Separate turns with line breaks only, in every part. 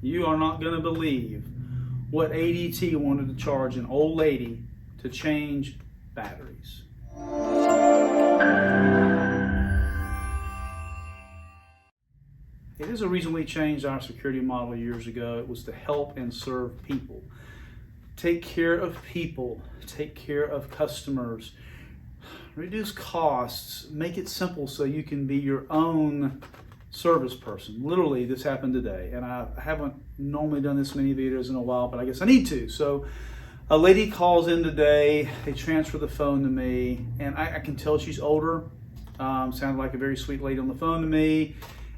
You are not going to believe what ADT wanted to charge an old lady to change batteries. It is a reason we changed our security model years ago. It was to help and serve people. Take care of people, take care of customers, reduce costs, make it simple so you can be your own service person. Literally, this happened today, and I haven't normally done this many videos in a while, but I guess I need to. So a lady calls in today, they transfer the phone to me, and I can tell she's older, sounded like a very sweet lady on the phone to me.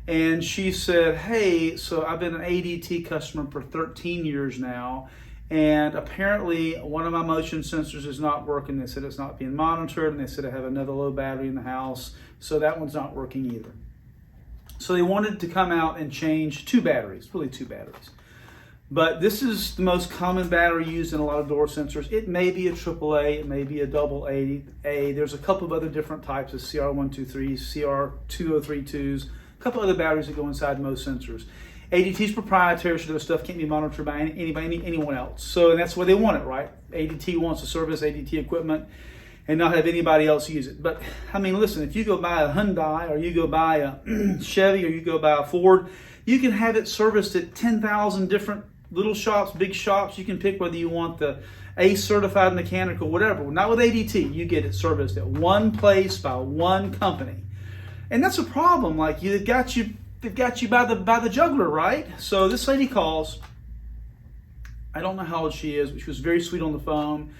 And she said, hey, so I've been an ADT customer for 13 years now, and apparently one of my motion sensors is not working. They said it's not being monitored, and they said I have another low battery in the house, so that one's not working either. So they wanted to come out and change two batteries, really two batteries. But this is the most common battery used in a lot of door sensors. It may be a AAA, it may be a AA. There's a couple of other different types of CR123s, CR2032s, a couple other batteries that go inside most sensors. ADT is proprietary, so this stuff can't be monitored by anyone else. So, and that's why they want it, right? ADT wants to service ADT equipment and not have anybody else use it. But I mean, listen, if you go buy a Hyundai or you go buy a Chevy or you go buy a Ford, you can have it serviced at 10,000 different little shops, big shops. You can pick whether you want the ACE certified mechanical, whatever. Not with ADT. You get it serviced at one place by one company. And that's a problem. Like they've got you by the jugular, right? So this lady calls. I don't know how old she is, but she was very sweet on the phone.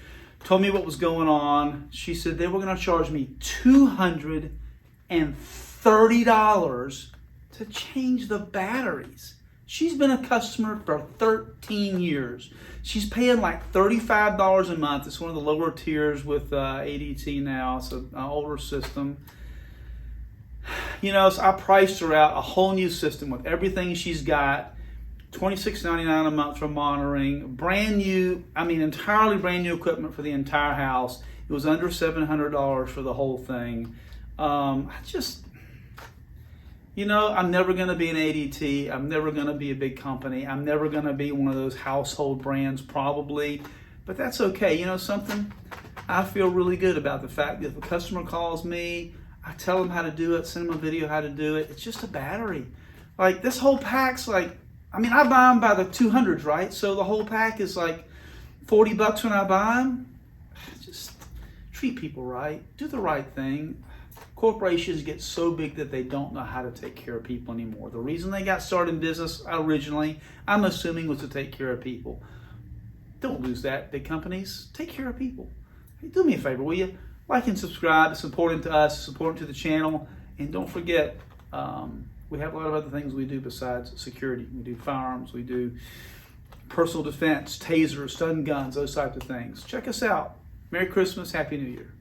Told me what was going on. She said they were going to charge me $230 to change the batteries. She's been a customer for 13 years. She's paying like $35 a month. It's one of the lower tiers with ADT now. It's an older system. You know, so I priced her out a whole new system with everything she's got. $26.99 a month for monitoring. Brand new, entirely brand new equipment for the entire house. It was under $700 for the whole thing. I'm never going to be an ADT. I'm never going to be a big company. I'm never going to be one of those household brands probably. But that's okay. You know something? I feel really good about the fact that if a customer calls me, I tell them how to do it, send them a video how to do it. It's just a battery. Like this whole pack's like, I buy them by the 200s, right? So the whole pack is like $40 when I buy them. Just treat people right. Do the right thing. Corporations get so big that they don't know how to take care of people anymore. The reason they got started in business originally, I'm assuming, was to take care of people. Don't lose that, big companies. Take care of people. Hey, do me a favor, will you? Like and subscribe. It's important to us. It's important to the channel. And don't forget, we have a lot of other things we do besides security. We do firearms. We do personal defense, tasers, stun guns, those types of things. Check us out. Merry Christmas. Happy New Year.